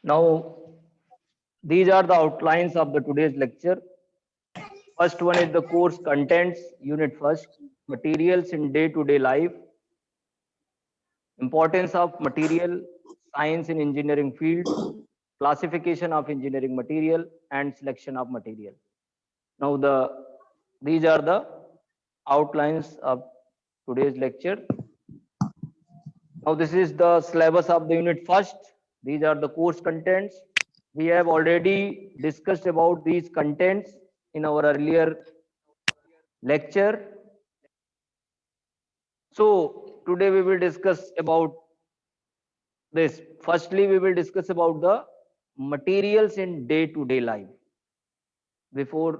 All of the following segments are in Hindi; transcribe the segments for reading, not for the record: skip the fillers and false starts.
Now, these are the outlines of the today's lecture. First one is the course contents, unit first, materials in day-to-day life, importance of material science in engineering field, classification of engineering material, and selection of material. Now, these are the outlines of today's lecture. Now, this is the syllabus of the unit first. These are the course contents. We have already discussed about these contents in our earlier lecture. So, today we will discuss about this. Firstly, we will discuss about the materials in day-to-day life. Before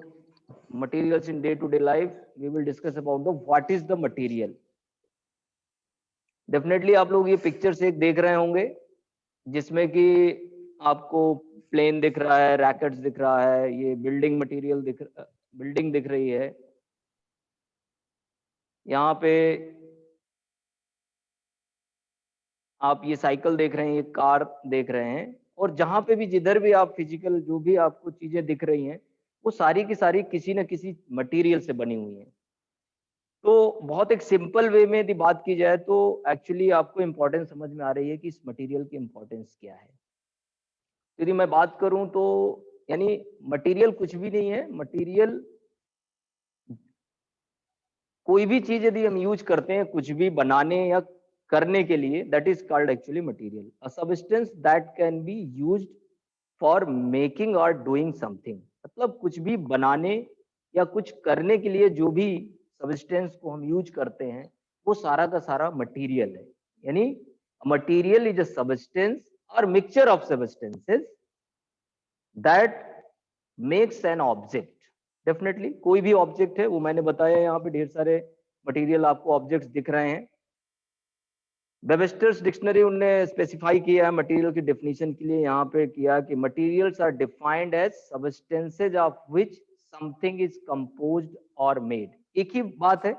materials in day-to-day life, we will discuss about the what is the material. Definitely आप लोग ये पिक्चर्स एक देख रहे होंगे जिसमें कि आपको प्लेन दिख रहा है, रैकेट्स दिख रहा है, ये बिल्डिंग मटेरियल बिल्डिंग दिख रही है, यहाँ पे आप ये साइकिल देख रहे हैं, ये कार देख रहे हैं, और जहां पे भी जिधर भी आप फिजिकल जो भी आपको चीजें दिख रही हैं वो सारी की सारी किसी न किसी मटेरियल से बनी हुई हैं। तो बहुत एक सिंपल वे में यदि बात की जाए तो एक्चुअली आपको इम्पोर्टेंस समझ में आ रही है कि इस मटेरियल की इम्पोर्टेंस क्या है। यदि मैं बात करूं तो यानी मटेरियल कुछ भी नहीं है, मटेरियल कोई भी चीज यदि हम यूज करते हैं कुछ भी बनाने या करने के लिए, that is called actually material, a substance that can be used for making और डूइंग समथिंग। मतलब कुछ भी बनाने या कुछ करने के लिए जो भी सब्सटेंस को हम यूज करते हैं वो सारा का सारा मटेरियल है। यानी मटेरियल इज अ सब्सटेंस और mixture of substances that makes an object. Definitely कोई भी ऑब्जेक्ट है, वो मैंने बताया, यहाँ पे ढेर सारे मटेरियल आपको ऑब्जेक्ट्स दिख रहे हैं। वेबस्टर्स डिक्शनरी उनने स्पेसिफाई किया है मटेरियल की डेफिनेशन के लिए, यहाँ पे किया कि materials are defined as substances of which something is composed और मेड। एक ही बात है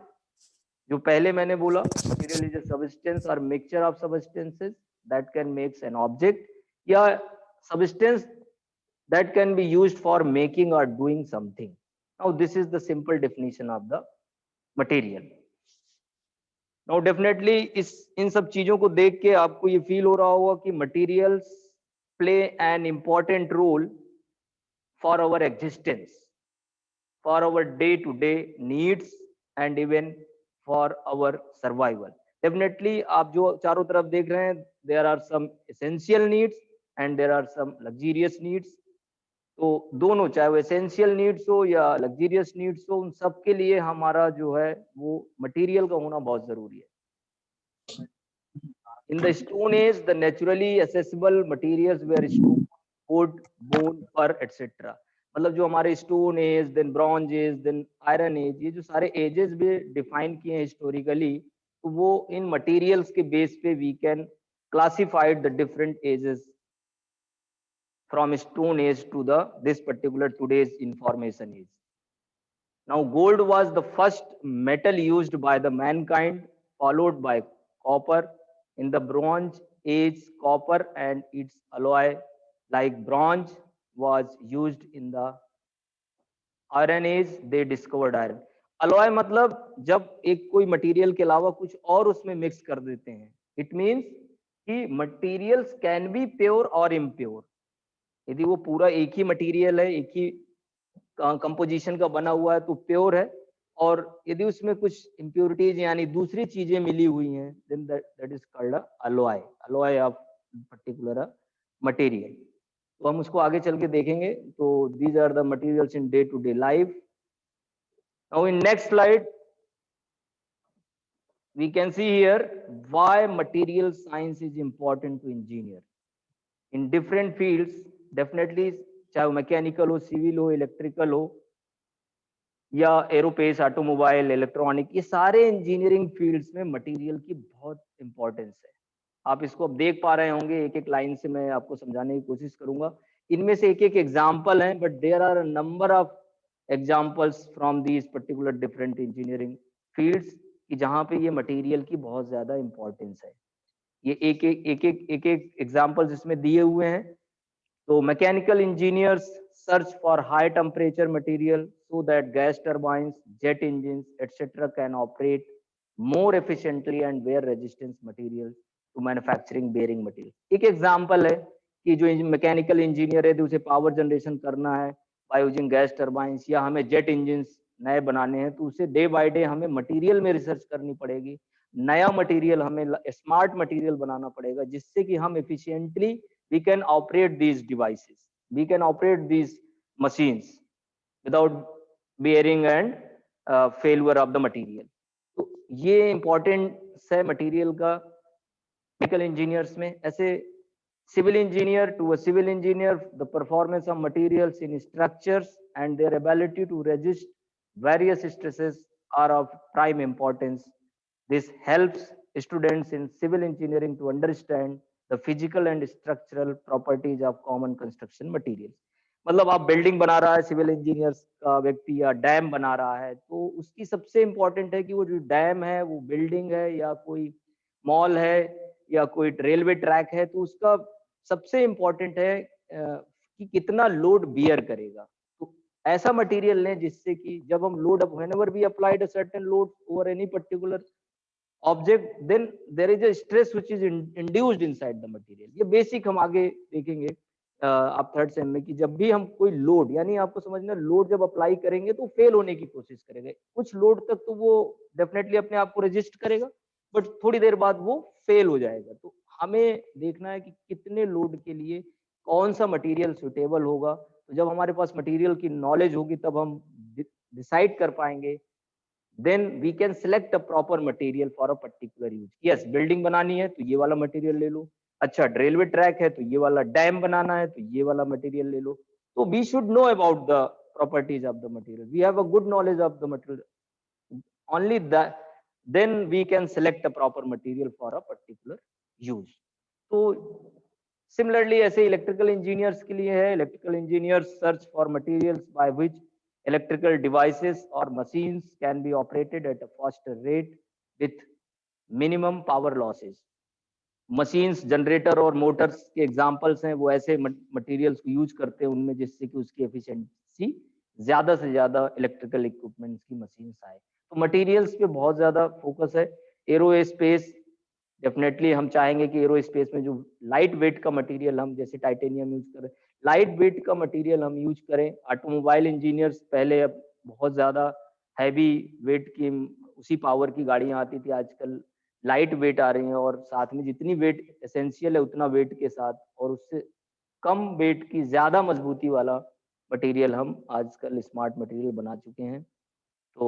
जो पहले मैंने बोला, मटेरियल इज अ सब्सटेंस और mixture of substances that can makes an object, या substance that can be used for making or doing something. Now this is the simple definition of the material. Now definitely इन सब चीजों को देख के आपको ये फील हो रहा होगा कि materials play an important role for our existence, for our day-to-day needs and even for our survival. Definitely आप जो चारों तरफ देख रहे हैं, there are some essential needs and there are some luxurious needs. तो दोनों, चाहे वो एसेंशियल नीड्स हो या लग्जरियस नीड्स हो, उन सब के लिए हमारा जो है वो मटेरियल का होना बहुत जरूरी है। In the stone age the naturally accessible materials were stone, wood, bone, fur etcetera. मतलब जो हमारे stone age, then bronze age, then iron age, ये जो सारे एजेस भी डिफाइन किए हैं हिस्टोरिकली, तो वो इन मटेरियल्स के बेस पे we can classified the different ages from stone age to this particular today's information age. Now gold was the first metal used by the mankind, followed by copper. In the bronze age, copper and its alloy like bronze was used. In the iron age they discovered iron. alloy मतलब जब एक कोई मटेरियल के अलावा कुछ और उसमें मिक्स कर देते हैं, इट मीन्स कि मटेरियल्स कैन बी प्योर और इम्प्योर। यदि वो पूरा एक ही मटेरियल है, एक ही कंपोजिशन का बना हुआ है तो प्योर है, और यदि उसमें कुछ इम्प्योरिटीज यानी दूसरी चीजें मिली हुई हैं, then that is called alloy, alloy of particular material. तो हम उसको आगे चल के देखेंगे। तो these are the materials in day to day life. Now in next slide we can see here why material science is important to engineer in different fields. Definitely चाहे वो मैकेनिकल हो, सिविल हो, इलेक्ट्रिकल हो या एरोस्पेस, ऑटोमोबाइल, इलेक्ट्रॉनिक, ये सारे इंजीनियरिंग फील्ड्स में मटेरियल की बहुत इंपॉर्टेंस है। आप इसको अब देख पा रहे होंगे, एक एक लाइन से मैं आपको समझाने की कोशिश करूंगा। इनमें से एक एक एग्जाम्पल है, but there are number of examples from these particular different engineering fields कि जहाँ पे ये मटेरियल की बहुत ज्यादा इंपॉर्टेंस है। ये एक एक एग्जाम्पल्स इसमें दिए हुए हैं। तो mechanical engineers search for high temperature material so that gas turbines, jet engines, etc. can operate more efficiently and wear resistance material to manufacturing bearing material. एक एग्जांपल है कि जो मैकेनिकल इंजीनियर है तो उसे पावर जनरेशन करना है बाय यूजिंग गैस टर्बाइंस या हमें जेट इंजिन्स नए बनाने हैं तो उसे डे बाय डे हमें मटेरियल में रिसर्च करनी पड़ेगी, नया मटेरियल हमें स्मार्ट मटेरियल बनाना पड़ेगा जिससे कि हम efficiently we can operate these devices, we can operate these machines without bearing and failure of the material. तो ये important है मटेरियल का मैकेनिकल इंजीनियर्स में. ऐसे civil engineer, to a civil engineer, the performance of materials in structures and their ability to resist various stresses are of prime importance. This helps students in civil engineering to understand the physical and structural properties of common construction materials. मतलब आप बिल्डिंग बना रहा है सिविल इंजीनियर्स का व्यक्ति या डैम बना रहा है तो उसकी सबसे इंपॉर्टेंट है कि वो जो डैम है वो बिल्डिंग है या कोई मॉल है या कोई रेलवे ट्रैक है तो उसका सबसे इंपॉर्टेंट है कि कितना लोड बियर करेगा. तो ऐसा मटेरियल लें जिससे कि जब हम load whenever we applied a certain load over any particular object then there is a stress which is induced inside the material. ये बेसिक हम आगे देखेंगे आप थर्ड सेम में कि जब भी हम कोई लोड यानी आपको समझना लोड जब अप्लाई करेंगे तो फेल होने की कोशिश करेगा. कुछ लोड तक तो वो डेफिनेटली अपने आप को रेजिस्ट करेगा बट थोड़ी देर बाद वो फेल हो जाएगा. तो हमें देखना है कि कितने लोड के लिए कौन सा मटेरियल सुटेबल होगा. तो जब हमारे पास मटेरियल की नॉलेज होगी तब हम डिसाइड कर पाएंगे. Then we can select a proper material for a particular use. Yes building बनानी है तो ये वाला मटेरियल ले लो. अच्छा रेलवे ट्रैक है तो ये वाला, डैम बनाना है तो ये वाला मटेरियल ले लो. तो we should know about the properties of the material. We have a good knowledge of the material. only that then we can select a proper material for a particular use. तो similarly ऐसे इलेक्ट्रिकल इंजीनियर्स के लिए है. Electrical engineers search for materials by which electrical devices or machines can be operated at a faster rate with minimum power losses. Machines generator और मोटर्स के एग्जांपल्स हैं वो ऐसे मटेरियल्स को यूज करते हैं उनमें जिससे कि उसकी एफिशिएंसी ज्यादा से ज्यादा इलेक्ट्रिकल इक्विपमेंट्स की मशीन्स आए. तो मटेरियल्स पे बहुत ज्यादा फोकस है. एरोस्पेस डेफिनेटली हम चाहेंगे कि एरोस्पेस में जो लाइट वेट का मटेरियल हम जैसे टाइटेनियम यूज करें, लाइट वेट का मटेरियल हम यूज करें. ऑटोमोबाइल इंजीनियर्स पहले अब बहुत ज्यादा हैवी वेट की उसी पावर की गाड़ियां आती थी, आजकल लाइट वेट आ रही हैं और साथ में जितनी वेट एसेंशियल है उतना वेट के साथ और उससे कम वेट की ज्यादा मजबूती वाला मटेरियल हम आजकल स्मार्ट मटेरियल बना चुके हैं. तो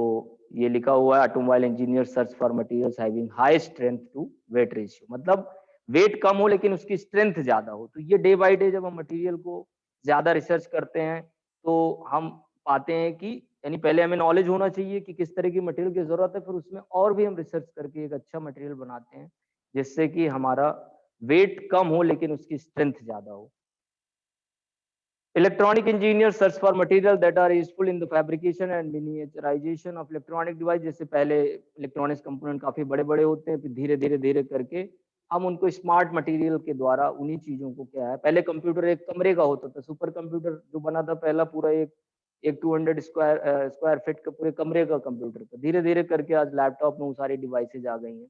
ये लिखा हुआ है automobile engineer search for materials having high strength to weight ratio. मतलब वेट कम हो लेकिन उसकी स्ट्रेंथ ज्यादा हो. तो ये डे बाय डे जब हम मटेरियल को ज्यादा रिसर्च करते हैं तो हम पाते हैं कि यानी पहले हमें नॉलेज होना चाहिए कि किस तरह की मटेरियल की जरूरत है, फिर उसमें और भी हम रिसर्च करके एक अच्छा मटेरियल बनाते हैं जिससे कि हमारा वेट कम हो लेकिन उसकी स्ट्रेंथ ज्यादा हो. Electronic engineers search for material that are useful in the fabrication and miniaturization of electronic device. जैसे पहले इलेक्ट्रॉनिक्स कंपोनेंट काफी बड़े बड़े होते हैं, फिर धीरे धीरे करके हम उनको स्मार्ट मटेरियल के द्वारा उन्हीं चीजों को क्या है. पहले कंप्यूटर एक कमरे का होता था, सुपर कंप्यूटर जो बना था पहला पूरा एक 200 स्क्वायर फीट का पूरे कमरे का कंप्यूटर था. धीरे धीरे करके आज लैपटॉप में वो सारी डिवाइसेज आ गई हैं.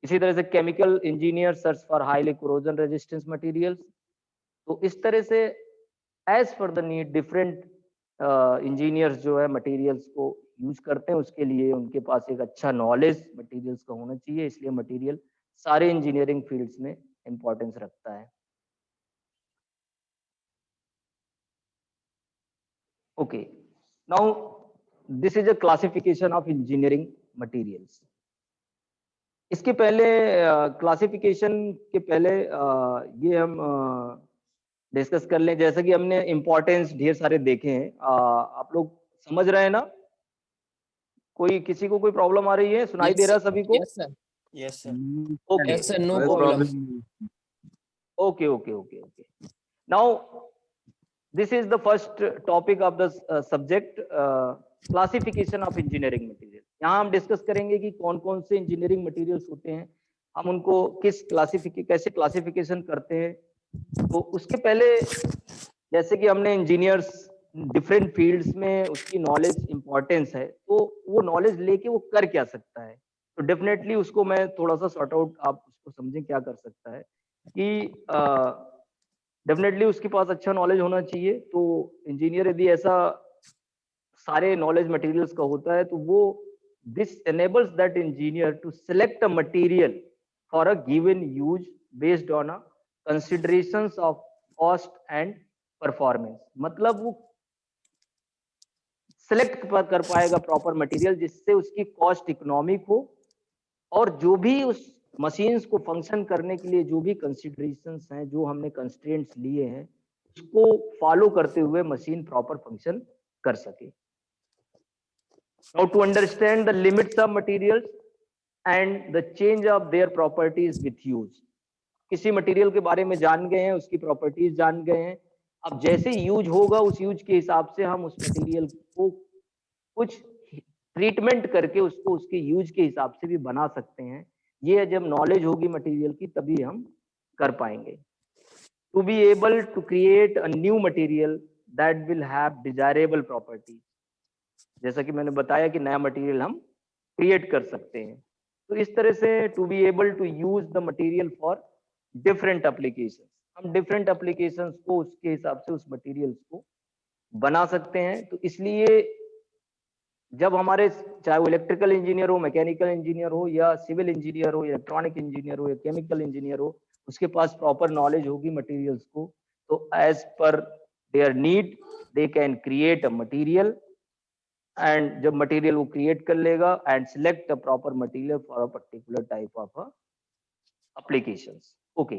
इसी तरह से chemical engineer search for highly corrosion resistance materials. तो इस तरह से as per the need different engineers जो है मटेरियल्स को यूज करते हैं. उसके लिए उनके पास एक अच्छा नॉलेज मटेरियल्स का होना चाहिए. इसलिए मटेरियल सारे इंजीनियरिंग फील्ड्स में इंपॉर्टेंस रखता है. Okay, now this is a classification of engineering materials. इसके पहले क्लासिफिकेशन के पहले ये हम डिस्कस कर लें. जैसा कि हमने इंपॉर्टेंस ढेर सारे देखे हैं, आप लोग समझ रहे हैं ना? कोई किसी को कोई प्रॉब्लम आ रही है? सुनाई दे रहा है सभी को? Yes sir. Yes sir. Okay, yes sir, no problem. Okay okay okay okay. Now this is the first topic of the subject, classification of engineering material. यहाँ हम डिस्कस करेंगे कि कौन कौन से इंजीनियरिंग मटेरियल्स होते हैं, हम उनको कैसे क्लासिफिकेशन करते हैं, तो उसके पहले जैसे कि हमने इंजीनियर्स डिफरेंट फील्ड्स में उसकी नॉलेज इंपॉर्टेंस है, तो वो नॉलेज लेके वो कर क्या सकता है, तो डेफिनेटली उसको मैं थोड़ा सा सॉर्ट आउट, आप उसको समझें क्या कर सकता है कि डेफिनेटली उसके पास अच्छा नॉलेज होना चाहिए। तो इंजीनियर यदि ऐसा सारे नॉलेज मटेरियल्स का होता है, तो वो this enables that engineer to select a material for a given use based on a considerations of cost and performance। मतलब वो सिलेक्ट कर पाएगा प्रॉपर मटेरियल जिससे उसकी कॉस्ट इकोनॉमिक हो, और जो भी उस मशीन्स को फंक्शन करने के लिए जो भी कंसिडरेशंस हैं, जो हमने कंस्ट्रेंट्स लिए हैं, उसको फॉलो करते हुए मशीन प्रॉपर फंक्शन कर सके। Now to understand the limits of materials and the change of their properties with use। किसी मटेरियल के बारे में जान गए हैं, उसकी प्रॉपर्टीज जान गए हैं, अब जैसे यूज होगा उस यूज के हिसाब से हम उस मटेरियल को कुछ ट्रीटमेंट करके उसको उसके यूज के हिसाब से भी बना सकते हैं। ये जब नॉलेज होगी मटेरियल की तभी हम कर पाएंगे। To be able to create a new material that will have desirable properties, जैसा कि मैंने बताया कि नया मटेरियल हम क्रिएट कर सकते हैं। तो इस तरह से to be able to use the material for different application, हम डिफरेंट एप्लीकेशंस को उसके हिसाब से उस मटेरियल्स को बना सकते हैं। तो इसलिए जब हमारे, चाहे वो इलेक्ट्रिकल इंजीनियर हो, मैकेनिकल इंजीनियर हो, या सिविल इंजीनियर हो, इलेक्ट्रॉनिक इंजीनियर हो, या केमिकल इंजीनियर हो, उसके पास प्रॉपर नॉलेज होगी मटेरियल्स को, तो as per their need they can create a material, and जब मटेरियल वो क्रिएट कर लेगा and select a proper material for a particular type of applications. Okay,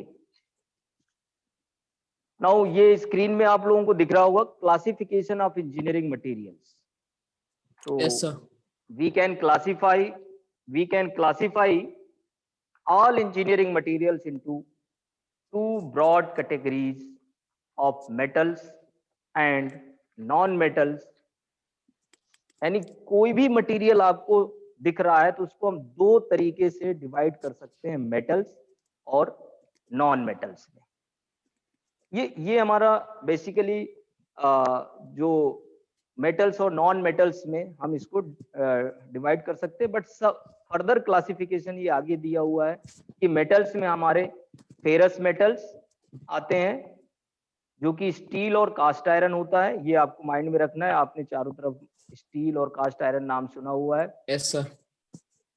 now ये स्क्रीन में आप लोगों को दिख रहा होगा क्लासिफिकेशन ऑफ इंजीनियरिंग मटेरियल्स। तो Yes, sir. we can classify all engineering materials into two broad categories of metals and non metals। यानी कोई भी मटेरियल आपको दिख रहा है तो उसको हम दो तरीके से डिवाइड कर सकते हैं, मेटल्स और नॉन मेटल्स में। ये हमारा बेसिकली जो मेटल्स और नॉन मेटल्स में हम इसको डिवाइड कर सकते हैं। बट फर्दर क्लासिफिकेशन ये आगे दिया हुआ है कि मेटल्स में हमारे फेरस मेटल्स आते हैं, जो कि स्टील और कास्ट आयरन होता है। ये आपको माइंड में रखना है, आपने चारों तरफ स्टील और कास्ट आयरन नाम सुना हुआ है। Yes, sir.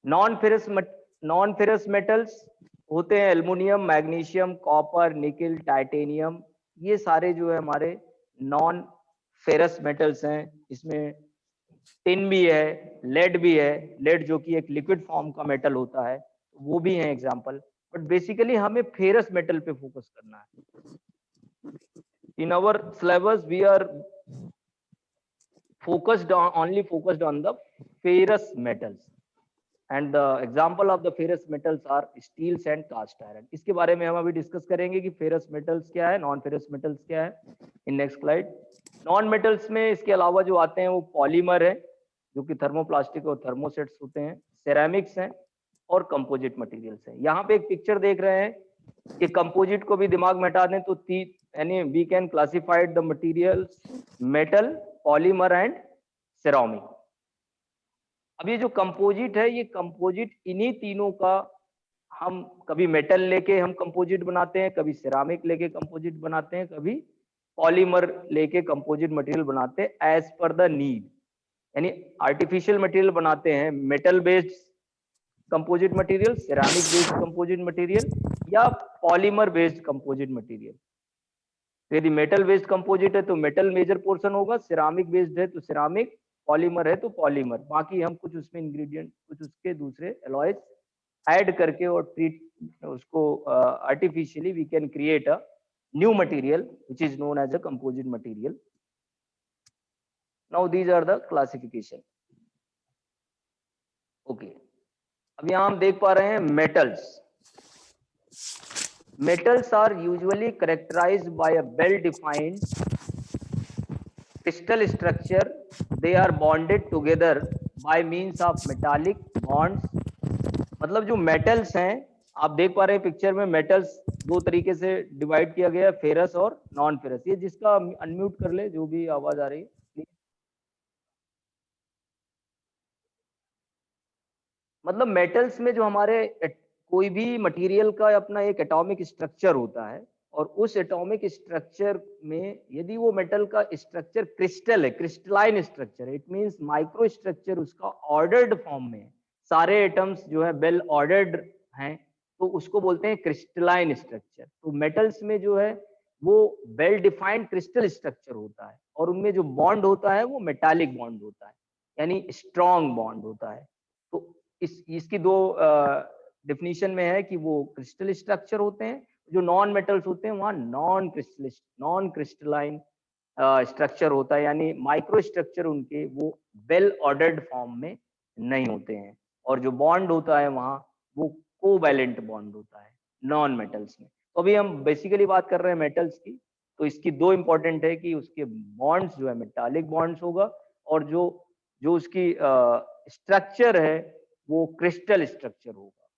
Non ferrous metals होते हैं एल्युमिनियम, मैग्नीशियम, कॉपर, निकल, टाइटेनियम। ये सारे जो है हमारे नॉन फेरस मेटल्स हैं। इसमें टिन भी है, लेड भी है। लेड जो कि एक लिक्विड फॉर्म का मेटल होता है, वो भी है एग्जांपल। बट बेसिकली हमें फेरस मेटल पे फोकस करना है। In our syllabus we are only focused on the ferrous metals, and the example of the ferrous metals are steels and cast iron। इसके बारे में हम अभी डिस्कस करेंगे कि फेरस मेटल्स क्या है, नॉन फेरस मेटल्स क्या है, इन नेक्स्ट स्लाइड। नॉन मेटल्स में इसके अलावा जो आते हैं वो पॉलीमर है, जो कि थर्मोप्लास्टिक और थर्मोसेट्स होते हैं, सेरामिक्स हैं, और कंपोजिट मटेरियल्स हैं। यहाँ पे एक पिक्चर देख रहे हैं कि कंपोजिट को भी दिमाग में हटा दें तो यानी we can classified the materials metal, polymer and ceramic. अब ये जो कंपोजिट है, ये कंपोजिट इन्हीं तीनों का हम कभी मेटल लेके हम कंपोजिट बनाते हैं, कभी सेरामिक लेके कंपोजिट बनाते हैं, कभी पॉलीमर लेके कंपोजिट मटेरियल बनाते हैं एज पर द नीड। यानी आर्टिफिशियल मटेरियल बनाते हैं metal based composite material, ceramic based composite material, या पॉलीमर बेस्ड कंपोजिट मटेरियल। तो यदि मेटल बेस्ड कंपोजिट है तो मेटल मेजर पोर्शन होगा, सेरामिक बेस्ड है तो सेरामिक, पॉलीमर है तो पॉलीमर। बाकी हम कुछ उसमें इंग्रेडिएंट, कुछ उसके दूसरे एलॉयज ऐड करके और ट्रीट उसको artificially we can create a new material which is known as a composite material. Now these are the classification. Okay, अब यहाँ हम देख पा रहे हैं metals. Metals are usually characterized by a well-defined crystal structure. They are bonded together by means of metallic bonds। मतलब जो metals हैं, आप देख पा रहे हैं पिक्चर में, metals दो तरीके से डिवाइड किया गया है, फेरस और नॉन फेरस। ये जिसका अनम्यूट कर ले, जो भी आवाज आ रही है। मतलब मेटल्स में जो हमारे कोई भी मटेरियल का अपना एक एटॉमिक स्ट्रक्चर होता है, और उस एटॉमिक स्ट्रक्चर में यदि वो मेटल का स्ट्रक्चर क्रिस्टल है, crystalline structure, it means micro structure उसका ऑर्डर्ड फॉर्म में है, सारे एटम्स जो है वेल ऑर्डर्ड हैं, तो उसको बोलते हैं क्रिस्टलाइन स्ट्रक्चर। तो मेटल्स में जो है वो वेल डिफाइंड क्रिस्टल स्ट्रक्चर होता है, और उनमें जो बॉन्ड होता है वो मेटालिक बॉन्ड होता है, यानी स्ट्रॉन्ग बॉन्ड होता है। तो इसकी दो डेफिनेशन में है कि वो क्रिस्टल स्ट्रक्चर होते हैं, जो नॉन मेटल्स होते हैं वहाँ नॉन क्रिस्टलाइन स्ट्रक्चर होता है, यानी माइक्रो स्ट्रक्चर उनके वो वेल ऑर्डर्ड फॉर्म में नहीं होते हैं, और जो बॉन्ड होता है वहाँ वो कोवैलेंट बॉन्ड होता है नॉन मेटल्स में। तो अभी हम बेसिकली बात कर रहे हैं मेटल्स की, तो इसकी दो इंपॉर्टेंट है कि उसके बॉन्ड्स जो है मेटालिक बॉन्ड्स होगा, और जो जो उसकी स्ट्रक्चर है वो क्रिस्टल स्ट्रक्चर होगा।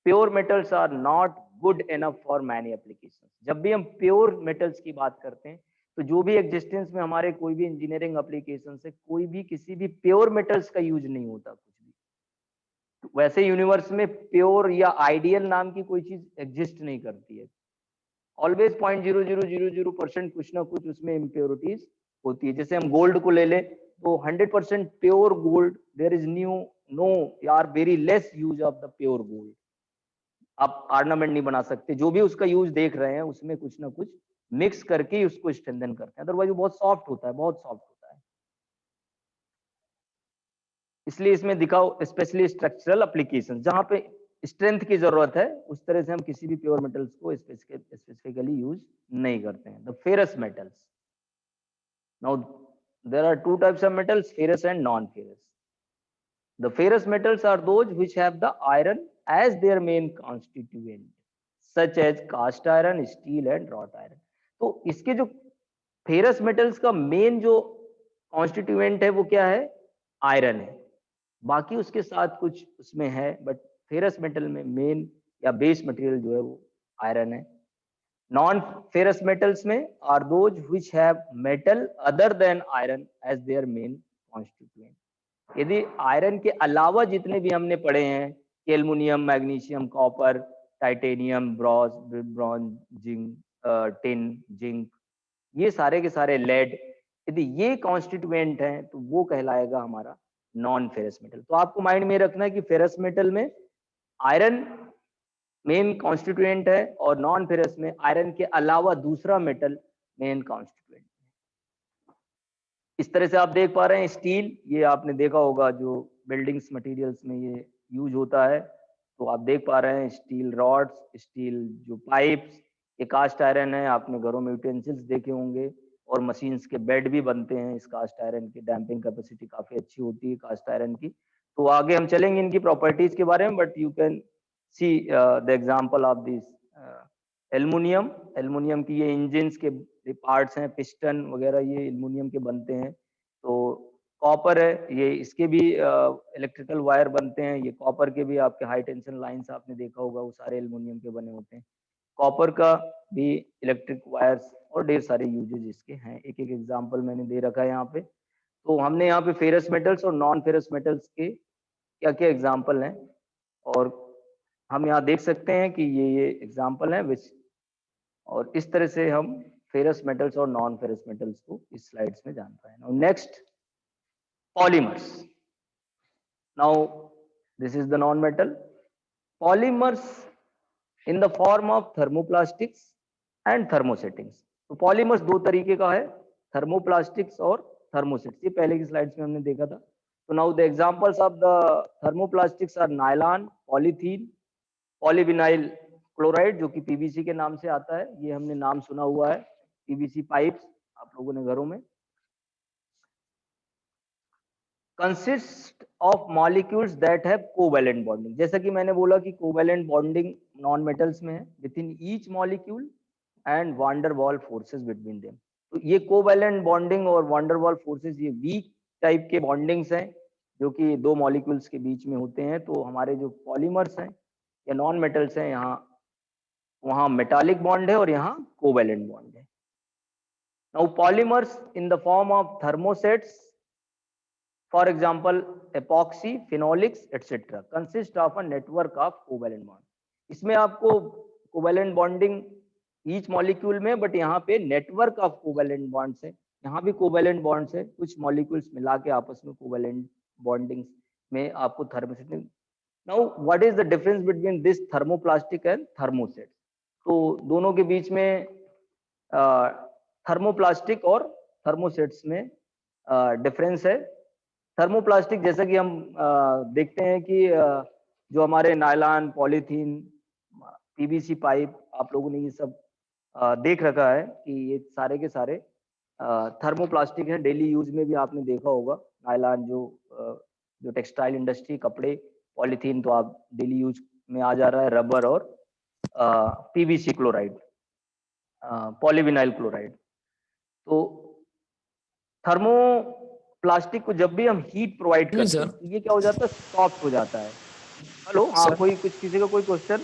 Pure metals are not good enough for many application. जब भी हम प्योर मेटल्स की बात करते हैं, तो जो भी एग्जिस्टेंस में हमारे कोई भी इंजीनियरिंग एप्लीकेशन से कोई भी किसी भी प्योर मेटल्स का यूज नहीं होता कुछ भी। तो वैसे यूनिवर्स में प्योर या आइडियल नाम की कोई चीज एग्जिस्ट नहीं करती है। ऑलवेज 0.0000% कुछ ना कुछ उसमें इम्प्योरिटीज होती है। जैसे हम गोल्ड को ले ले, तो 100% pure gold, there is no यार very less use of the pure gold. आप ऑर्नामेंट नहीं बना सकते, जो भी उसका यूज देख रहे हैं उसमें कुछ ना कुछ मिक्स करके ही उसको स्ट्रेंथन करते हैं, अदरवाइज वो बहुत सॉफ्ट होता है, बहुत सॉफ्ट होता है। इसलिए इसमें दिखाओ स्पेशली स्ट्रक्चरल एप्लीकेशन, जहां पे स्ट्रेंथ की जरूरत है उस तरह से हम किसी भी प्योर मेटल्स को स्पेसिफिकली यूज नहीं करते हैं। The ferrous metals, now there are two types of metals, ferrous and non ferrous. The ferrous metals are those which have the iron as their main constituent, such as cast iron, steel and wrought iron. तो इसके जो फेरस मेटल्स का मेन जो कॉन्स्टिट्यूएंट है वो क्या है? आयरन है। बाकी उसके साथ कुछ उसमें है, बट फेरस मेटल में मेन या बेस मटेरियल जो है वो आयरन है। नॉन फेरस मेटल्स में are those which have metal other than iron as their main constituent. यदि आयरन के अलावा जितने भी हमने पढ़े हैं, aluminium, magnesium, copper, titanium, bronze, zinc, tin, zinc, ये सारे के सारे लेड, यदि ये कॉन्स्टिट्यूएंट हैं तो वो कहलाएगा हमारा नॉन फेरस मेटल। तो आपको माइंड में रखना है कि फेरस मेटल में आयरन मेन कॉन्स्टिट्यूएंट है, और नॉन फेरस में आयरन के अलावा दूसरा मेटल मेन कॉन्स्टिट्यूएंट। इस तरह से आप देख पा रहे हैं स्टील, ये आपने देखा होगा जो बिल्डिंग्स मटेरियल्स में ये यूज होता है, तो आप देख पा रहे हैं स्टील रॉड्स, स्टील जो पाइप्स, ये कास्ट आयरन है। आपने घरों में यूटेंसिल्स देखे होंगे, और मशीन्स के बेड भी बनते हैं इस कास्ट आयरन की। डैम्पिंग कैपेसिटी काफी अच्छी होती है कास्ट आयरन की। तो आगे हम चलेंगे इनकी प्रॉपर्टीज के बारे में, but you can see the example of this aluminium. Aluminium की ये इंजिन्स के पार्ट्स हैं, पिस्टन वगैरह ये एल्युमिनियम के बनते हैं। तो कॉपर है, ये इसके भी इलेक्ट्रिकल वायर बनते हैं। ये कॉपर के भी आपके हाई टेंशन लाइंस आपने देखा होगा, वो सारे एल्युमिनियम के बने होते हैं। कॉपर का भी इलेक्ट्रिक वायर्स और ढेर सारे यूजेज इसके हैं, एक एक एग्जांपल मैंने दे रखा है यहाँ पे। तो हमने यहाँ पे फेरस मेटल्स और नॉन फेरस मेटल्स के क्या क्या एग्जाम्पल हैं, और हम यहाँ देख सकते हैं कि ये एग्जाम्पल है विच, और इस तरह से हम फेरस मेटल्स और नॉन फेरस मेटल्स को इस स्लाइड्स में जान पाए। Now next, polymers. Now this is the non metal polymers in the form of thermoplastics and thermosettings. तो पॉलीमर्स दो तरीके का है, थर्मोप्लास्टिक्स और थर्मोसेट्स, ये पहले की स्लाइड्स में हमने देखा था। तो now the examples of the thermoplastics are nylon, polythene, polyvinyl chloride जो कि पीवीसी के नाम से आता है, ये हमने नाम सुना हुआ है। पीवीसी पाइप्स आप लोगों ने घरों में। Consist of molecules that have covalent bonding, जैसा कि मैंने बोला कि कोवैलेंट बॉन्डिंग नॉन मेटल्स में है with in each molecule and wander wall forces between them. तो ये कोवैलेंट बॉन्डिंग और वांडर वॉल फोर्सेस ये वीक टाइप के बॉन्डिंग्स हैं जो कि दो मॉलिक्यूल्स के बीच में होते हैं। तो हमारे जो पॉलीमर्स हैं या नॉन मेटल्स हैं, यहाँ वहां मेटालिक बॉन्ड है और यहाँ कोवेलेंट बॉन्ड है। Now polymers in the form of thermosets, for example epoxy, phenolics etc. consist of a network of covalent bond। इसमें आपको कोवेलेंट बॉन्डिंग ईच मॉलिक्यूल में, बट यहाँ पे नेटवर्क ऑफ कोवेलेंट बॉन्ड्स है, यहाँ भी कोवेलेंट बॉन्ड्स है, कुछ मॉलिक्यूल्स मिला के आपस में कोवेलेंट बॉन्डिंग में आपको thermoset. Now what is the difference between this thermoplastic and thermoset? तो दोनों के बीच में थर्मोप्लास्टिक और थर्मोसेट्स में डिफरेंस है। थर्मोप्लास्टिक जैसा कि हम देखते हैं कि जो हमारे नायलॉन, पॉलीथीन, पीवीसी पाइप, आप लोगों ने ये सब देख रखा है कि ये सारे के सारे थर्मोप्लास्टिक है। डेली यूज में भी आपने देखा होगा नायलॉन, जो टेक्सटाइल इंडस्ट्री, कपड़े, पॉलीथीन तो आप डेली यूज में आ जा रहा है, रबर और पीवीसी क्लोराइड, पॉलीविनाइल क्लोराइड। तो थर्मो प्लास्टिक को जब भी हम हीट प्रोवाइड करते हैं तो ये क्या हो जाता है, सॉफ्ट हो जाता है। हेलो, हाँ, कोई कुछ किसी का कोई क्वेश्चन?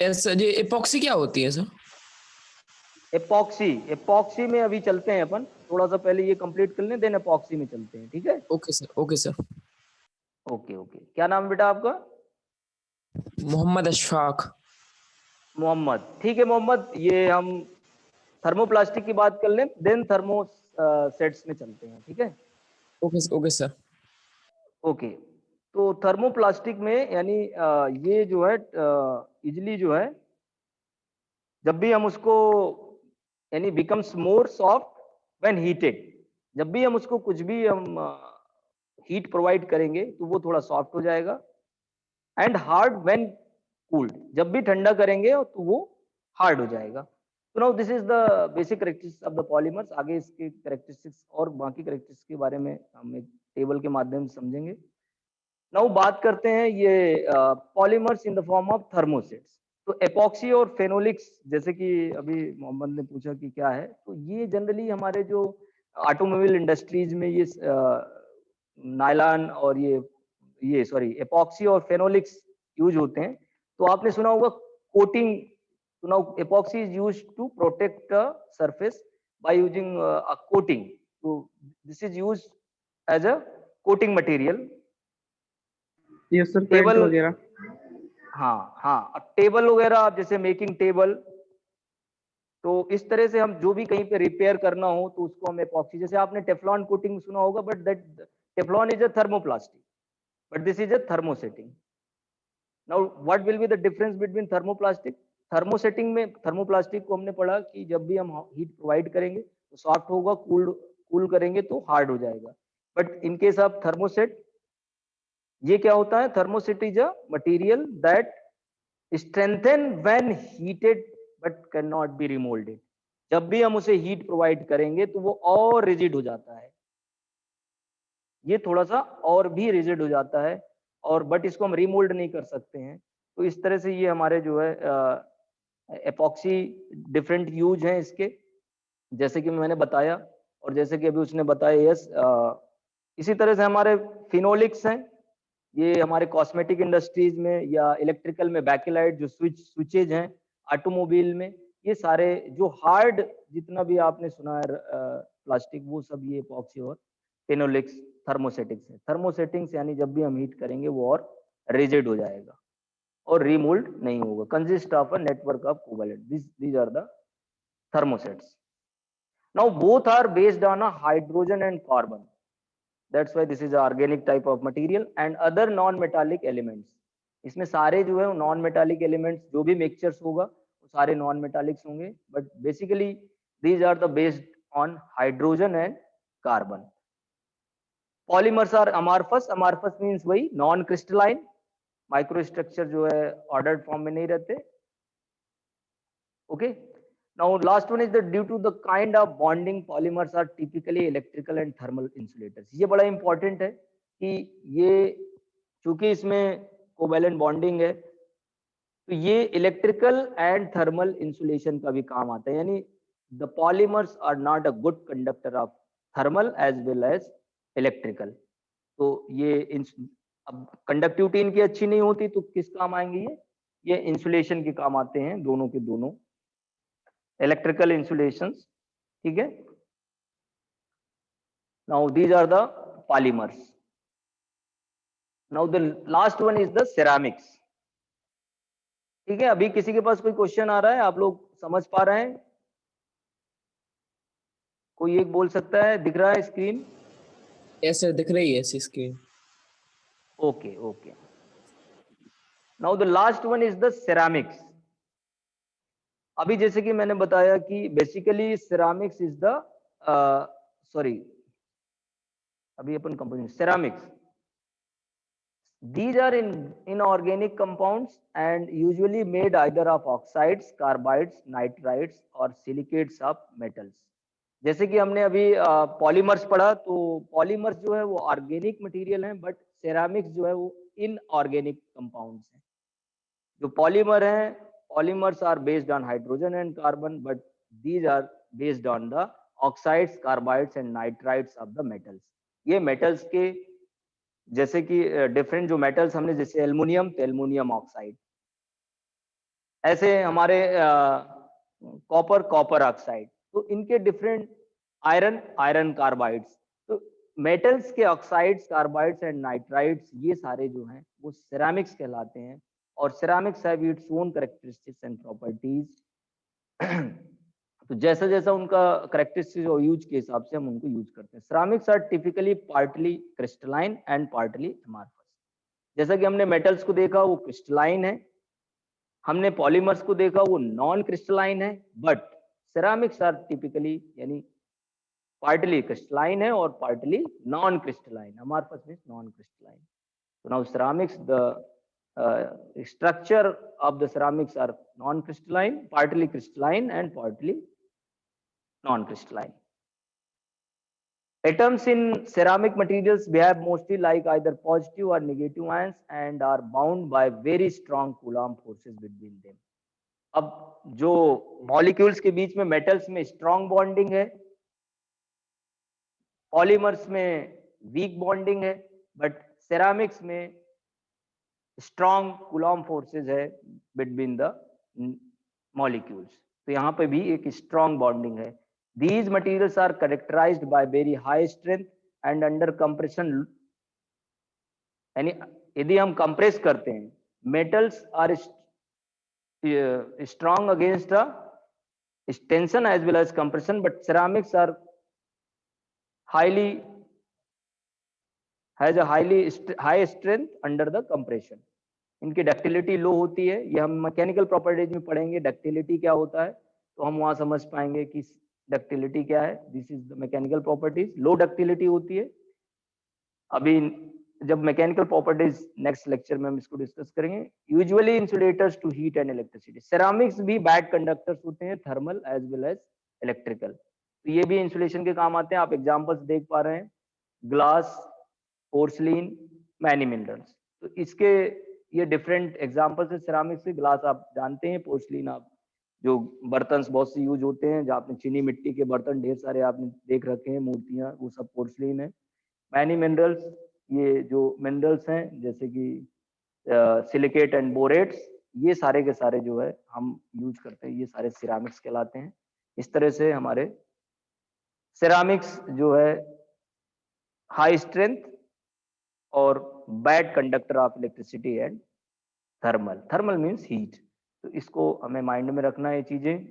यस सर, ये एपॉक्सी क्या होती है सर? एपॉक्सी में अभी चलते हैं अपन, थोड़ा सा पहले ये कंप्लीट कर लें, देन एपॉक्सी में चलते हैं, ठीक है? Okay sir, okay sir. Okay okay, क्या नाम बेटा आपका? मोहम्मद अशफाक। मोहम्मद, ठीक है मोहम्मद। ये हम थर्मोप्लास्टिक की बात कर लें, देन थर्मो सेट्स में चलते हैं, ठीक है? Okay sir. ओके, तो थर्मोप्लास्टिक में यानी ये जो है इजली जो है, जब भी हम उसको यानी becomes more soft when heated, जब भी हम उसको कुछ भी हम हीट प्रोवाइड करेंगे तो वो थोड़ा सॉफ्ट हो जाएगा। एंड हार्ड व्हेन कूल्ड, जब भी ठंडा करेंगे तो वो हार्ड हो जाएगा। तो now this is the basic characteristics of the polymers. आगे इसके कैरेक्टरिस्टिक्स और बाकी कैरेक्टरिस्टिक्स के बारे में हम एक टेबल के माध्यम से समझेंगे। नाउ बात करते हैं ये polymers in the form of thermosets. तो एपॉक्सी और फेनोलिक्स, जैसे कि अभी मोहम्मद ने पूछा कि क्या है, तो ये जनरली हमारे जो ऑटोमोबाइल इंडस्ट्रीज में ये नायलॉन और ये सॉरी एपॉक्सी और फेनोलिक्स यूज होते हैं। तो आपने सुना होगा कोटिंग। तो now epoxy is used to protect the surface by using a coating. तो this is used as a coating material. ये सर पेंट टेबल वगैरह, हाँ हाँ, टेबल वगैरह आप जैसे मेकिंग टेबल, तो इस तरह से हम जो भी कहीं पे रिपेयर करना हो तो उसको हम एपॉक्सी, जैसे आपने टेफ्लॉन कोटिंग सुना होगा, but that Teflon is a thermoplastic, but this is a thermosetting. Now what will be the difference between thermoplastic? Thermosetting में थर्मोप्लास्टिक को हमने पढ़ा कि जब भी हम हीट प्रोवाइड करेंगे तो सॉफ्ट होगा, कूल करेंगे तो हार्ड हो जाएगा। But in case of thermoset, ये क्या होता है, thermoset is a material that strengthen when heated but cannot be remolded। जब भी हम उसे हीट प्रोवाइड करेंगे तो वो और रिजिड हो जाता है, ये थोड़ा सा और भी रिजिड हो जाता है, और बट इसको हम रिमोल्ड नहीं कर सकते हैं। तो इस तरह से ये हमारे जो है एपॉक्सी डिफरेंट यूज हैं इसके, जैसे कि मैंने बताया, और जैसे कि अभी उसने बताया। यस, इसी तरह से हमारे फिनोलिक्स हैं, ये हमारे कॉस्मेटिक इंडस्ट्रीज में या इलेक्ट्रिकल में बैकेलाइट जो स्विचेज हैं, ऑटोमोबाइल में, ये सारे जो हार्ड जितना भी आपने सुना है प्लास्टिक, वो सब ये एपॉक्सी और फिनोलिक्स थर्मोसेटिक्स है। थर्मोसेटिंग्स यानी जब भी हम हीट करेंगे वो और रिजिड हो जाएगा और रीमोल्ड नहीं होगा। Consist of a network of covalent, these are the thermosets। now both are based on a hydrogen and carbon, that's why this is a organic type of material and other non metallic elements। इसमें सारे जो है नॉन मेटालिक एलिमेंट्स, जो भी मिक्सचर्स होगा वो सारे नॉन मेटालिक्स होंगे, but basically these are the based on hydrogen and carbon। Polymers are amorphous, amorphous means वही नॉन क्रिस्टलाइन, माइक्रोस्ट्रक्चर जो है ऑर्डर्ड फॉर्म में नहीं रहते। Okay, now last one is the due to the kind of bonding polymers are typically electrical and thermal insulators। ये बड़ा इंपॉर्टेंट है कि ये चूंकि इसमें कोवेलेंट बॉन्डिंग है तो ये इलेक्ट्रिकल एंड थर्मल इंसुलेशन का भी काम आता है, यानी the polymers are not a good conductor of thermal as well as electrical. तो ये अब कंडक्टिविटी इनकी अच्छी नहीं होती तो किस काम आएंगे ये, ये इंसुलेशन के काम आते हैं, दोनों के दोनों इलेक्ट्रिकल इंसुलेशंस, ठीक है। Now these are the polymers. Now the last one is the ceramics, ठीक है। अभी किसी के पास कोई क्वेश्चन आ रहा है, आप लोग समझ पा रहे हैं? कोई एक बोल सकता है, दिख रहा है स्क्रीन? यस सर, दिख रही है ऐसी screen. Okay okay. Now the last one is the ceramics. अभी जैसे कि मैंने बताया कि basically ceramics is the sorry, अभी अपन composition ceramics, these are in inorganic compounds and usually made either of oxides, carbides, nitrides or silicates of metals। जैसे कि हमने अभी पॉलीमर्स पढ़ा, तो पॉलीमर्स जो है वो ऑर्गेनिक मटेरियल हैं, बट सिरामिक्स जो है वो इनऑर्गेनिक कंपाउंड्स हैं। जो पॉलीमर हैं, polymers are based on hydrogen and carbon, but these are based on the oxides, carbides and nitrides of the metals. ये मेटल्स के जैसे कि डिफरेंट जो मेटल्स हमने, जैसे एल्युमिनियम तो एल्युमिनियम ऑक्साइड, ऐसे हमारे कॉपर कॉपर ऑक्साइड, तो इनके डिफरेंट आयरन आयरन कार्बाइड्स। तो मेटल्स के ऑक्साइड्स, कार्बाइड्स एंड नाइट्राइड्स, ये सारे जो हैं वो सिरामिक्स कहलाते हैं। और ceramics have its own characteristics and properties. तो जैसा जैसा उनका करेक्टरिस्टिक्स और यूज के हिसाब से हम उनको यूज करते हैं। Ceramics are typically partly crystalline and partly amorphous. जैसा कि हमने मेटल्स को देखा वो क्रिस्टलाइन है, हमने पॉलीमर्स को देखा वो नॉन क्रिस्टलाइन है, बट सिरामिक्स आर टिपिकली यानी पार्टली क्रिस्टलाइन है और partly non crystalline. Amorphous means non crystalline. So now ceramics, the structure of the ceramics are non-crystalline, partly crystalline and partly non-crystalline. Atoms in ceramic materials behave mostly like either positive or negative ions and are bound by very strong Coulomb forces between them. अब जो मॉलिक्यूल्स के बीच में मेटल्स में स्ट्रॉन्ग बॉन्डिंग है, पॉलीमर्स में वीक बॉन्डिंग है, बट सेरामिक्स में स्ट्रॉन्ग कूलॉम फोर्सेस है बिटवीन द मॉलिक्यूल्स। तो यहाँ पे भी एक स्ट्रॉन्ग बॉन्डिंग है। These materials are characterized by very high strength and under compression, यानी यदि हम कंप्रेस करते हैं, metals are strong against tension as well as compression, but ceramics are highly has a highly high strength under the compression। इनकी डक्टिलिटी लो होती है, ये हम मैकेनिकल प्रॉपर्टीज में पढ़ेंगे डक्टिलिटी क्या होता है, तो हम वहां समझ पाएंगे कि डक्टिलिटी क्या है। This is the mechanical properties. Low ductility होती है। अभी जब मैकेनिकल प्रॉपर्टीज नेक्स्ट लेक्चर में हम इसको डिस्कस करेंगे। Usually insulators to heat and electricity. Ceramics भी बैड कंडक्टर्स होते हैं, thermal as well as electrical, तो ये भी इंसुलेशन के काम आते हैं। आप एग्जांपल्स देख पा रहे हैं, ग्लास, पोर्सलिन, मैनी मिनरल्स। तो इसके ये डिफरेंट एग्जांपल्स है सिरामिक्स से। ग्लास आप जानते हैं, पोर्सलिन आप जो बर्तन बहुत से यूज होते हैं, जहाँ आपने चीनी मिट्टी के बर्तन ढेर सारे आपने देख रखे हैं, मूर्तियां, वो सब पोर्सलिन है। मैनी मिनरल्स, ये जो मिनरल्स हैं जैसे कि सिलिकेट एंड बोरेट्स, ये सारे के सारे जो है हम यूज करते हैं, ये सारे सिरामिक्स कहलाते हैं। इस तरह से हमारे सिरामिक्स जो है हाई स्ट्रेंथ और bad conductor of electricity and thermal. Thermal means heat, तो इसको हमें माइंड में रखना है ये चीजें।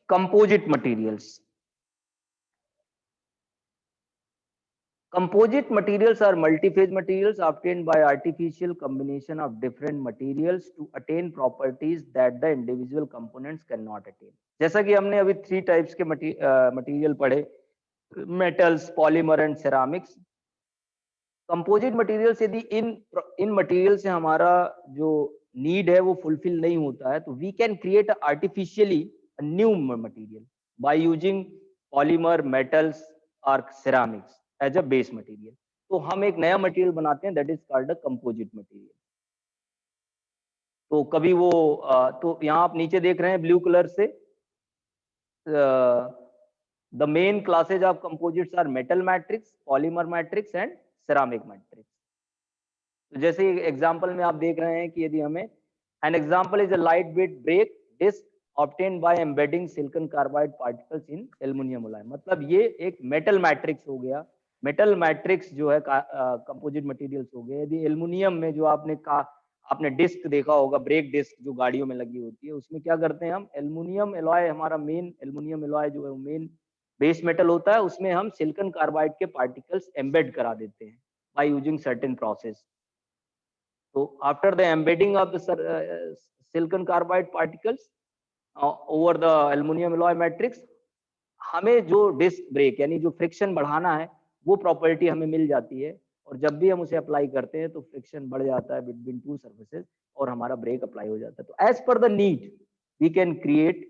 Composite materials. Composite materials are multi-phase materials obtained by artificial combination of different materials to attain properties that the individual components cannot attain। जैसा कि हमने अभी 3 टाइप्स के मटेरियल पढ़े, metals, polymer and ceramics. Composite materials, यदि इन मटेरियल से हमारा जो नीड है वो फुलफिल नहीं होता है, तो we can create artificially new material by using polymer, metals और ceramics as a base material. तो हम एक नया मटेरियल बनाते हैं, that is called a composite material. तो कभी वो तो यहाँ आप नीचे देख रहे हैं ब्लू कलर से, the main classes of composites are metal matrix, polymer matrix and ceramic matrix। तो जैसे एग्जांपल में आप देख रहे हैं कि यदि हमें an example is a light weight brake disc obtained by embedding silicon carbide particles in aluminium alloy. मतलब ये एक मेटल मैट्रिक्स हो गया। मेटल मैट्रिक्स जो है कंपोजिट मटेरियल्स हो गए। यदि एल्युमिनियम में जो आपने डिस्क देखा होगा, ब्रेक डिस्क जो गाड़ियों में लगी होती है, उसमें क्या करते हैं हम, एल्युमिनियम एलॉय, हमारा मेन एल्युमिनियम एलॉय जो है मेन बेस मेटल होता है, उसमें हम सिलिकॉन कार्बाइड के पार्टिकल्स एम्बेड करा देते हैं बाय यूजिंग सर्टेन प्रोसेस। तो after the embedding of the silicon carbide particles over the aluminium alloy matrix, हमें जो डिस्क ब्रेक यानी जो फ्रिक्शन बढ़ाना है वो प्रॉपर्टी हमें मिल जाती है, और जब भी हम उसे अप्लाई करते हैं तो फ्रिक्शन बढ़ जाता है बिटवीन टू सर्फेसेस और हमारा ब्रेक अप्लाई हो जाता है। तो as per the need we can create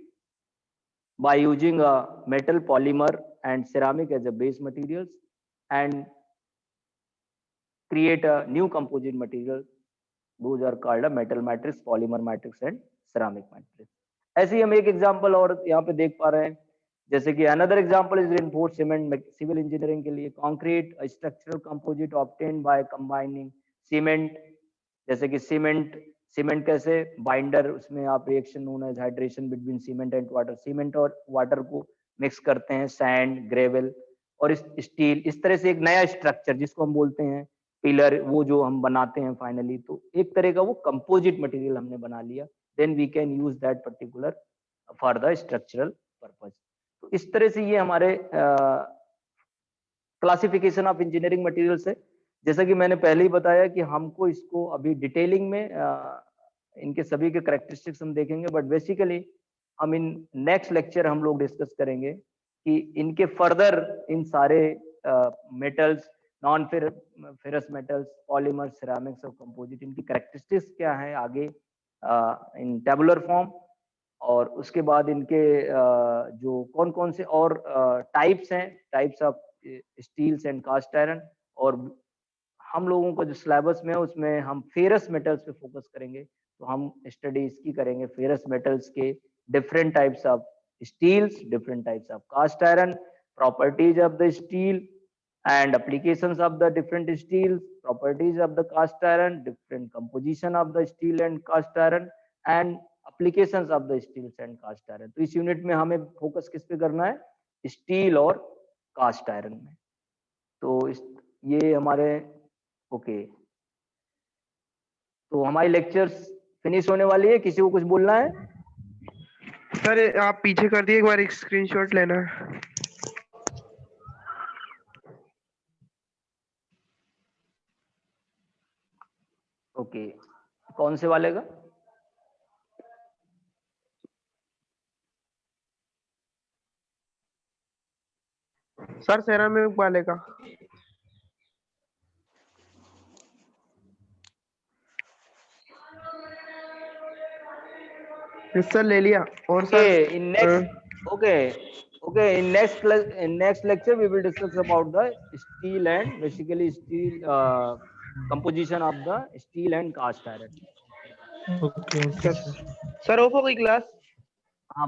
by using a metal, polymer and ceramic as a base materials and create a new composite material. Those are called a metal matrix, polymer matrix and ceramic matrix. ऐसे ही हम एक एग्जांपल और यहाँ पे देख पा रहे हैं, जैसे कि another example is reinforced cement. Civil engineering के लिए concrete structural composite obtained by combining cement. जैसे कि सीमेंट कैसे बाइंडर, उसमें आप reaction known as hydration between cement and water, cement और वाटर को मिक्स करते हैं, सैंड, ग्रेवल और स्टील, इस तरह से एक नया स्ट्रक्चर जिसको हम बोलते हैं पिलर, वो जो हम बनाते हैं फाइनली, तो एक तरह का वो कंपोजिट मटेरियल हमने बना लिया। Then we can use that particular for the structural purpose. तो इस तरह से ये हमारे क्लासिफिकेशन ऑफ इंजीनियरिंग मटेरियल्स है। जैसा कि मैंने पहले ही बताया कि हमको इसको अभी डिटेलिंग में इनके सभी के कैरेक्टरिस्टिक्स हम देखेंगे, बट बेसिकली हम इन नेक्स्ट लेक्चर हम लोग डिस्कस करेंगे कि इनके फर्दर इन सारे metals, non ferrous metals, polymer, ceramics और कंपोजिट, इनकी कैरेक्टरिस्टिक्स क्या है आगे इन टेबुलर फॉर्म, और उसके बाद इनके जो कौन कौन से और टाइप्स हैं, types of steels and cast iron. और हम लोगों का जो सिलेबस में है उसमें हम फेरस मेटल्स पे फोकस करेंगे, तो हम स्टडी इसकी करेंगे फेरस मेटल्स के different types of steels, different types of cast iron, properties of the steel and applications of the different steels, properties of the cast iron, different composition of the steel and cast iron and applications of the steels and cast iron। तो इस यूनिट में हमें फोकस किस पे करना है, स्टील और कास्ट आयरन में। तो ये हमारे ओके, तो हमारी लेक्चर्स फिनिश होने वाली है। किसी को कुछ बोलना है? सर आप पीछे कर दिए, एक बार एक स्क्रीनशॉट लेना है। ओके, कौन से वाले का? सर सेरामिक वाले का। सर ले लिया। और sir in next lecture we will discuss about the steel and basically steel composition of the steel and cast iron। Sir of हो गई क्लास? हाँ,